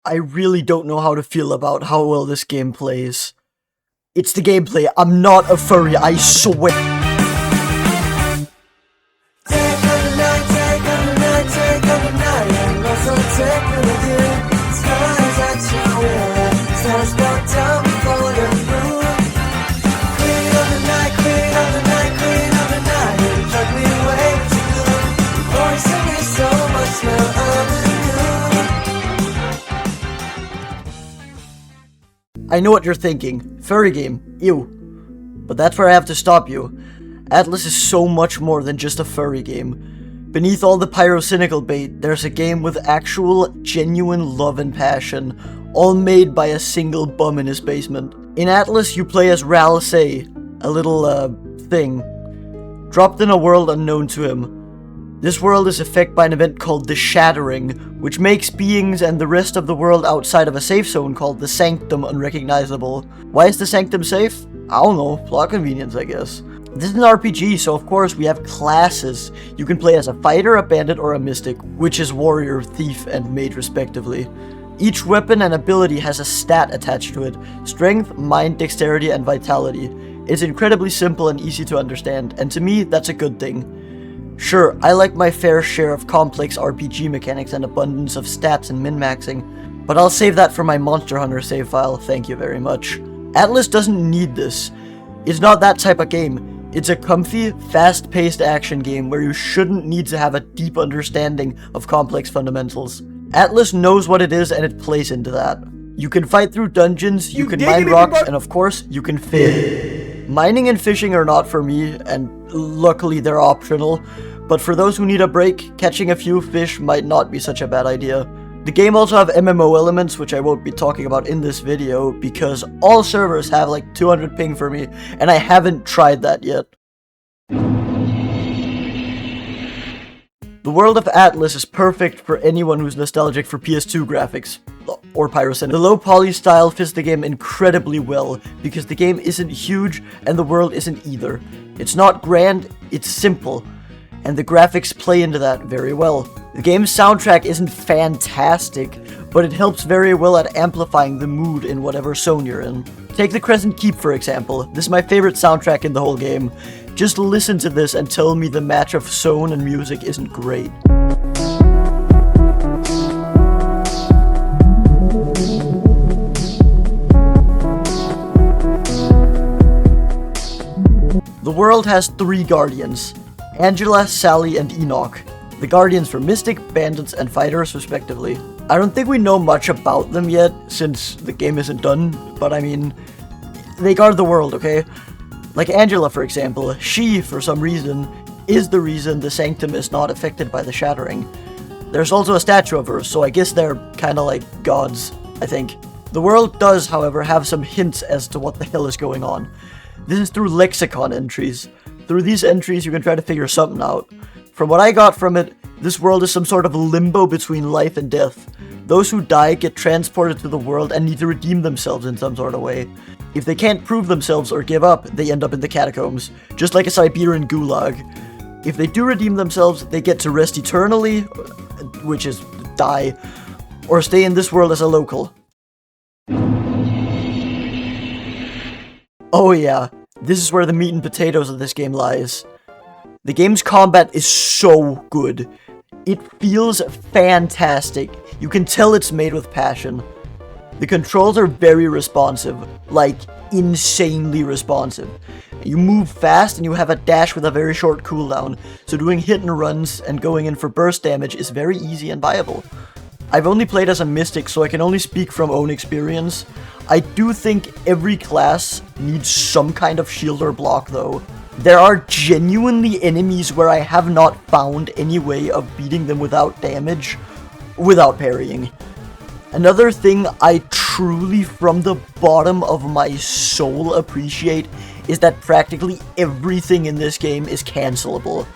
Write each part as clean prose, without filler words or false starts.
I really don't know how to feel about how well this game plays. It's the gameplay. I'm not a furry, I swear. I know what you're thinking. Furry game. Ew. But that's where I have to stop you. Atlyss is so much more than just a furry game. Beneath all the pyrocynical bait, there's a game with actual, genuine love and passion, all made by a single bum in his basement. In Atlyss, you play as Ralsei, a little, thing, dropped in a world unknown to him. This world is affected by an event called the Shattering, which makes beings and the rest of the world outside of a safe zone called the Sanctum unrecognizable. Why is the Sanctum safe? I don't know, plot convenience, I guess. This is an RPG, so of course we have classes. You can play as a fighter, a bandit, or a mystic, which is warrior, thief, and mage respectively. Each weapon and ability has a stat attached to it: strength, mind, dexterity, and vitality. It's incredibly simple and easy to understand, and to me, that's a good thing. Sure, I like my fair share of complex RPG mechanics and abundance of stats and min-maxing, but I'll save that for my Monster Hunter save file, thank you very much. Atlyss doesn't need this. It's not that type of game. It's a comfy, fast-paced action game where you shouldn't need to have a deep understanding of complex fundamentals. Atlyss knows what it is and it plays into that. You can fight through dungeons, you can mine rocks, and of course, you can fish. Mining and fishing are not for me, and luckily they're optional, but for those who need a break, catching a few fish might not be such a bad idea. The game also have MMO elements, which I won't be talking about in this video, because all servers have like 200 ping for me, and I haven't tried that yet. The world of Atlyss is perfect for anyone who's nostalgic for PS2 graphics, or pyrocynical. The low poly style fits the game incredibly well, because the game isn't huge, and the world isn't either. It's not grand, it's simple, and the graphics play into that very well. The game's soundtrack isn't fantastic, but it helps very well at amplifying the mood in whatever zone you're in. Take the Crescent Keep for example. This is my favorite soundtrack in the whole game. Just listen to this and tell me the match of zone and music isn't great. The world has 3 guardians: Angela, Sally, and Enoch. The guardians for Mystic, Bandits, and Fighters, respectively. I don't think we know much about them yet, since the game isn't done, but I mean, they guard the world, okay? Like Angela, for example, she, for some reason, is the reason the Sanctum is not affected by the Shattering. There's also a statue of her, so I guess they're kinda like gods, I think. The world does, however, have some hints as to what the hell is going on. This is through lexicon entries. Through these entries, you can try to figure something out. From what I got from it, this world is some sort of limbo between life and death. Those who die get transported to the world and need to redeem themselves in some sort of way. If they can't prove themselves or give up, they end up in the catacombs, just like a Siberian gulag. If they do redeem themselves, they get to rest eternally, which is die, or stay in this world as a local. Oh yeah, this is where the meat and potatoes of this game lies. The game's combat is so good. It feels fantastic. You can tell it's made with passion. The controls are very responsive, like insanely responsive. You move fast and you have a dash with a very short cooldown, so doing hit and runs and going in for burst damage is very easy and viable. I've only played as a Mystic, so I can only speak from own experience. I do think every class needs some kind of shield or block though. There are genuinely enemies where I have not found any way of beating them without damage, without parrying. Another thing I truly from the bottom of my soul appreciate is that practically everything in this game is cancelable.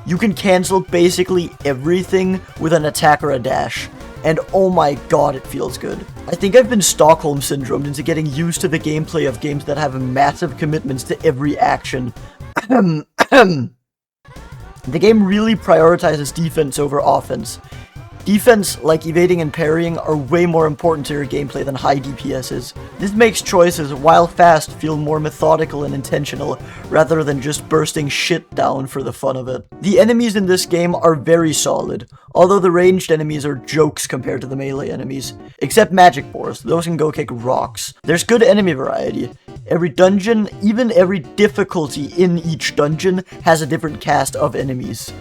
You can cancel basically everything with an attack or a dash, and oh my god, it feels good. I think I've been Stockholm syndromed into getting used to the gameplay of games that have massive commitments to every action. The game really prioritizes defense over offense. Defense, like evading and parrying, are way more important to your gameplay than high DPS is. This makes choices, while fast, feel more methodical and intentional, rather than just bursting shit down for the fun of it. The enemies in this game are very solid, although the ranged enemies are jokes compared to the melee enemies. Except magic boars, those can go kick rocks. There's good enemy variety. Every dungeon, even every difficulty in each dungeon, has a different cast of enemies.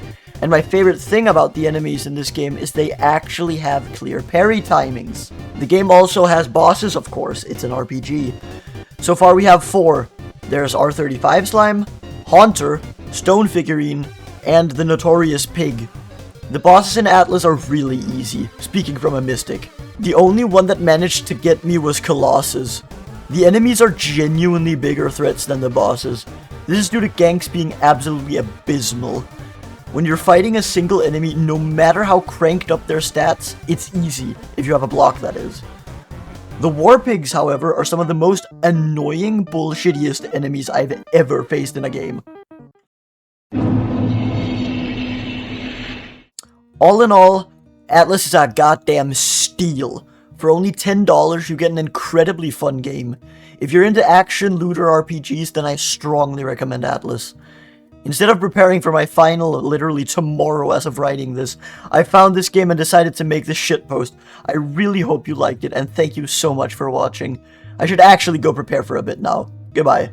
And my favorite thing about the enemies in this game is they actually have clear parry timings. The game also has bosses, of course, it's an RPG. So far we have 4. There's R35 Slime, Haunter, Stone Figurine, and the Notorious Pig. The bosses in Atlyss are really easy, speaking from a mystic. The only one that managed to get me was Colossus. The enemies are genuinely bigger threats than the bosses. This is due to ganks being absolutely abysmal. When you're fighting a single enemy, no matter how cranked up their stats, it's easy, if you have a block that is. The War Pigs, however, are some of the most annoying, bullshittiest enemies I've ever faced in a game. All in all, Atlyss is a goddamn steal. For only $10, you get an incredibly fun game. If you're into action, looter RPGs, then I strongly recommend Atlyss. Instead of preparing for my final literally tomorrow as of writing this, I found this game and decided to make this shitpost. I really hope you liked it, and thank you so much for watching. I should actually go prepare for a bit now. Goodbye.